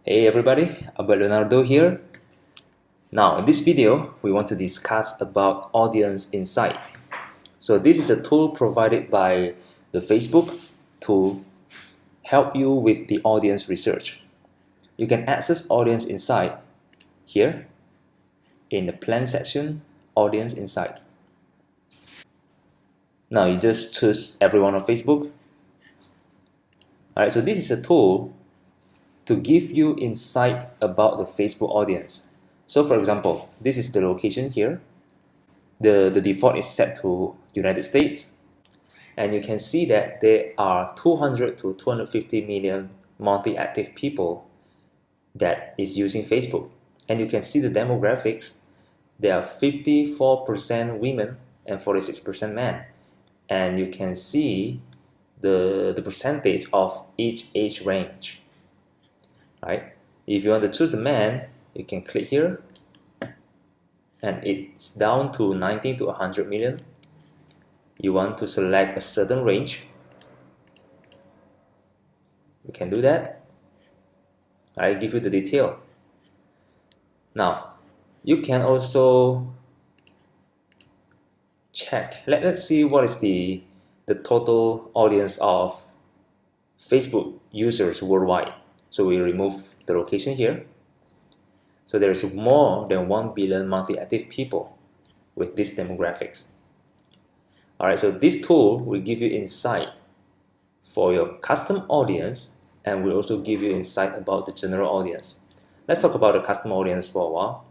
Hey everybody, Albert Leonardo here. Now in this video, we want to discuss about Audience Insight. So this is a tool provided by the Facebook to help you with the audience research. You can access Audience Insight here in the plan section, Audience Insight. Now you just choose everyone on Facebook. Alright, so this is a tool to give you insight about the Facebook audience. So for example, this is the location here. The default is set to United States, and you can see that there are 200 to 250 million monthly active people that is using Facebook. And you can see the demographics. There are 54% women and 46% men. And you can see the percentage of each age range. Right? If you want to choose the man, you can click here, and it's down to 90 to 100 million. You want to select a certain range, you can do that. I give you the detail. Now you can also check. Let's see what is the total audience of Facebook users worldwide. So we remove the location here. So there is more than 1 billion monthly active people with these demographics. Alright, so this tool will give you insight for your custom audience and will also give you insight about the general audience. Let's talk about the custom audience for a while.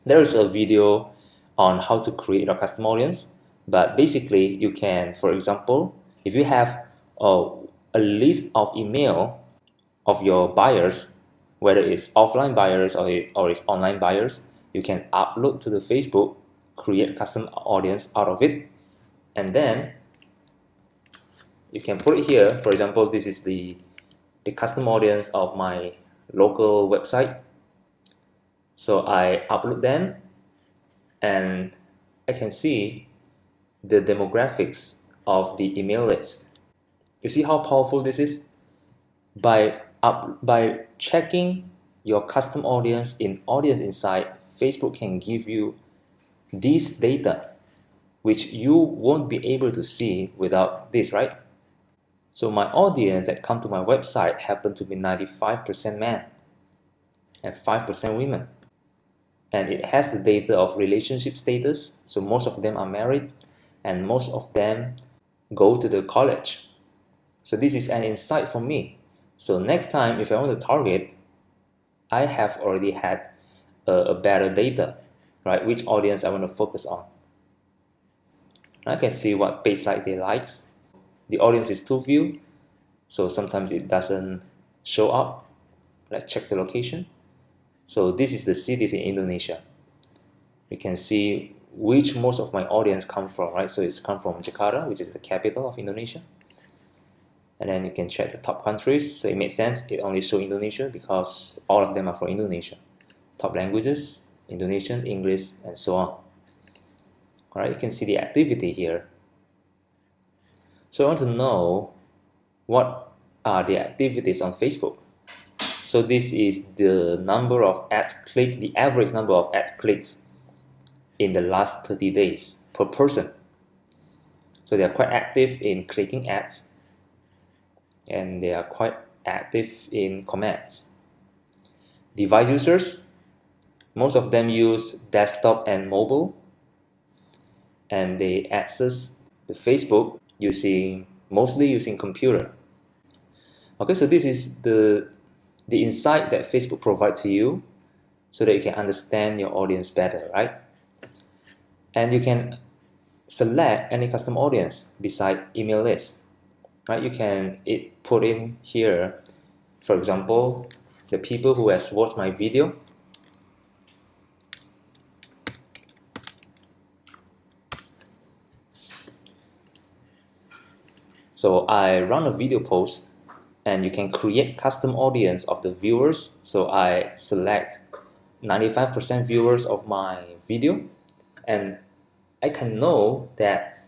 There is a video on how to create a custom audience, but basically you can, for example, if you have a list of email of your buyers, whether it's offline buyers or it's online buyers, you can upload to the Facebook, create custom audience out of it, and then you can put it here. For example, this is the custom audience of my local website. So I upload them, and I can see the demographics of the email list. You see how powerful this is? By checking your custom audience in Audience Insight, Facebook can give you this data, which you won't be able to see without this, right? So my audience that come to my website happen to be 95% men and 5% women. And it has the data of relationship status, so most of them are married and most of them go to the college. So this is an insight for me. So next time if I want to target, I have already had a better data, right? Which audience I want to focus on. I can see what page like they likes. The audience is to view, so sometimes it doesn't show up. Let's check the location. So this is the cities in Indonesia. You can see which most of my audience come from, right? So it's come from Jakarta, which is the capital of Indonesia. And then you can check the top countries. So it makes sense, it only shows Indonesia because all of them are from Indonesia. Top languages, Indonesian, English, and so on. Alright, you can see the activity here. So I want to know what are the activities on Facebook. So this is the number of ads clicked, the average number of ad clicks in the last 30 days per person. So they are quite active in clicking ads, and they are quite active in comments. Device users, most of them use desktop and mobile, and they access the Facebook mostly using computer. Okay, so this is the insight that Facebook provides to you so that you can understand your audience better, right? And you can select any custom audience beside email list. Right, you can put in here, for example, the people who has watched my video. So I run a video post, and you can create custom audience of the viewers. So I select 95% viewers of my video, and I can know that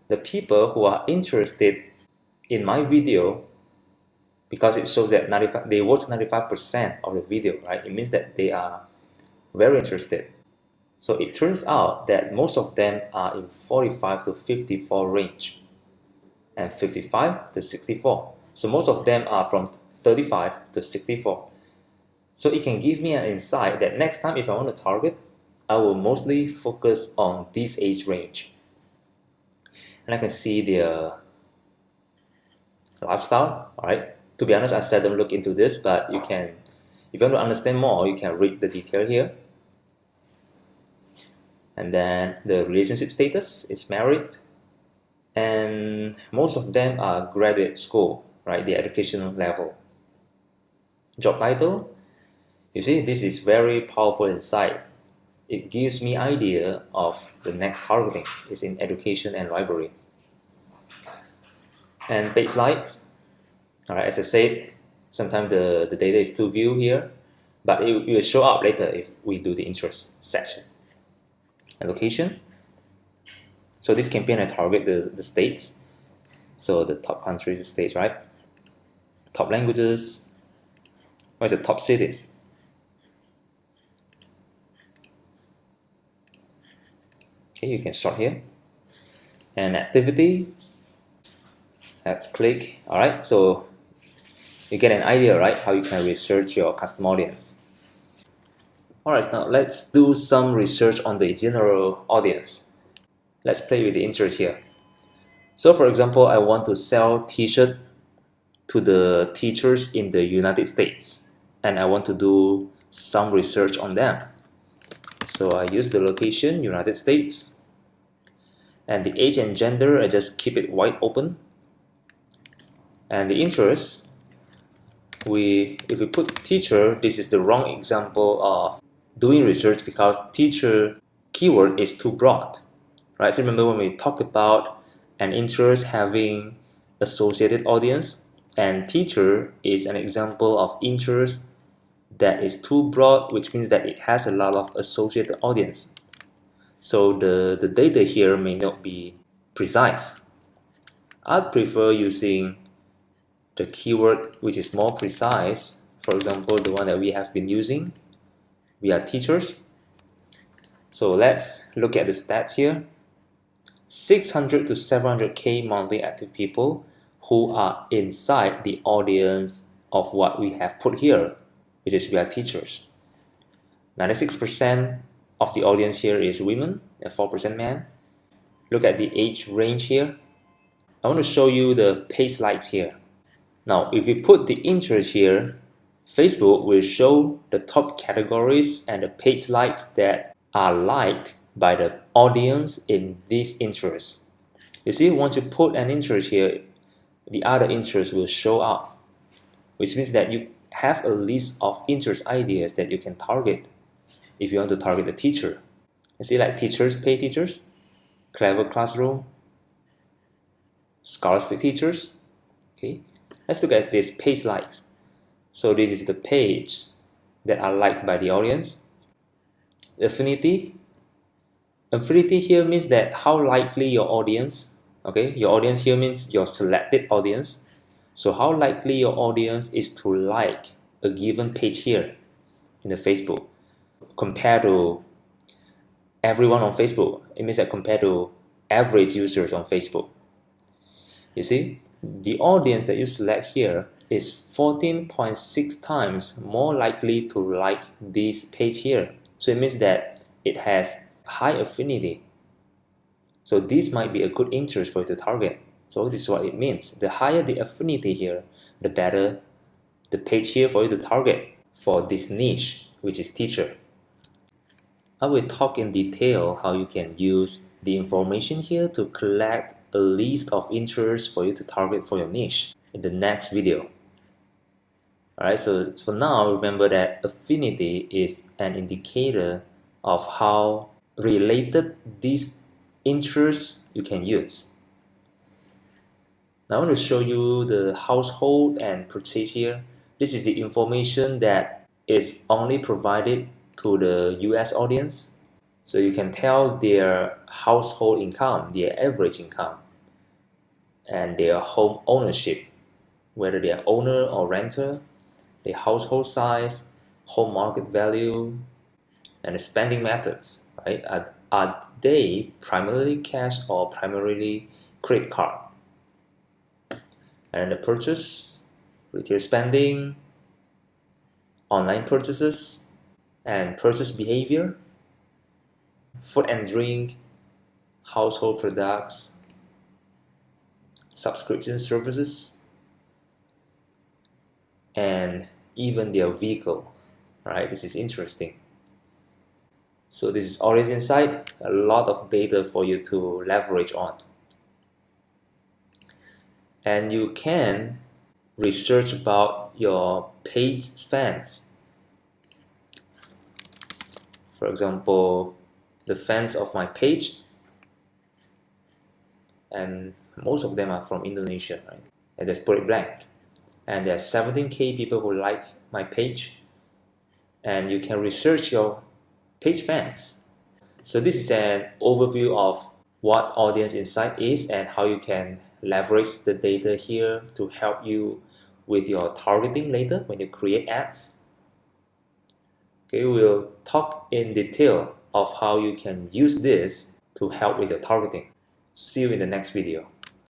the people who are interested in my video because it shows that they watch 95% of the video, right? It means that they are very interested. So it turns out that most of them are in 45 to 54 range and 55 to 64. So most of them are from 35 to 64. So it can give me an insight that next time if I want to target, I will mostly focus on this age range. And I can see their lifestyle, all right? To be honest, I seldom look into this, but you can, if you want to understand more, you can read the detail here. And then the relationship status is married, and most of them are graduate school, right? The educational level. Job title, you see, this is very powerful insight. It gives me idea of the next targeting is in education and library. And page likes, all right, as I said, sometimes the data is to view here, but it will show up later if we do the interest section. And location, so this campaign I target the states, so the top countries, states, right? Top languages, what is the top cities? Okay, you can start here. And activity, let's click. All right, so you get an idea, right, how you can research your custom audience. All right, now let's do some research on the general audience. Let's play with the interest here. So for example, I want to sell t-shirt to the teachers in the United States, and I want to do some research on them. So I use the location, United States, and the age and gender, I just keep it wide open. And the interest, if we put teacher, this is the wrong example of doing research because teacher keyword is too broad, right? So remember when we talk about an interest having associated audience, and teacher is an example of interest that is too broad, which means that it has a lot of associated audience. So the data here may not be precise. I'd prefer using the keyword which is more precise. For example, the one that we have been using, we are teachers. So let's look at the stats here. 600 to 700k monthly active people who are inside the audience of what we have put here, which is we are teachers. 96% of the audience here is women and 4% men. Look at the age range here. I want to show you the page likes here. Now, if we put the interest here, Facebook will show the top categories and the page likes that are liked by the audience in this interest. You see, once you put an interest here, the other interests will show up, which means that you have a list of interest ideas that you can target if you want to target a teacher. You see, like teachers pay teachers, clever classroom, scholastic teachers. Okay, let's look at this page likes. So this is the page that are liked by the audience. Affinity. Affinity here means that how likely your audience, okay, your audience here means your selected audience. So how likely your audience is to like a given page here in the Facebook compared to everyone on Facebook. It means that compared to average users on Facebook. You see, the audience that you select here is 14.6 times more likely to like this page here. So it means that it has high affinity. So this might be a good interest for you to target. So this is what it means. The higher the affinity here, the better the page here for you to target for this niche, which is teacher. I will talk in detail how you can use the information here to collect a list of interests for you to target for your niche in the next video. Alright, so for now, remember that affinity is an indicator of how related these interests you can use. Now I want to show you the household and purchase here. This is the information that is only provided to the US audience. So you can tell their household income, their average income, and their home ownership, whether they are owner or renter, the household size, home market value, and the spending methods, right? Are they primarily cash or primarily credit card? And the purchase, retail spending, online purchases, and purchase behavior, food and drink, household products, subscription services, and even their vehicle, right? This is interesting. So this is Audience Insight, a lot of data for you to leverage on. And you can research about your page fans. For example, the fans of my page, and most of them are from Indonesia, right? And just put it blank. And there are 17K people who like my page, and you can research your page fans. So this is an overview of what Audience Insight is and how you can leverage the data here to help you with your targeting later when you create ads. Okay, we'll talk in detail of how you can use this to help with your targeting. See you in the next video.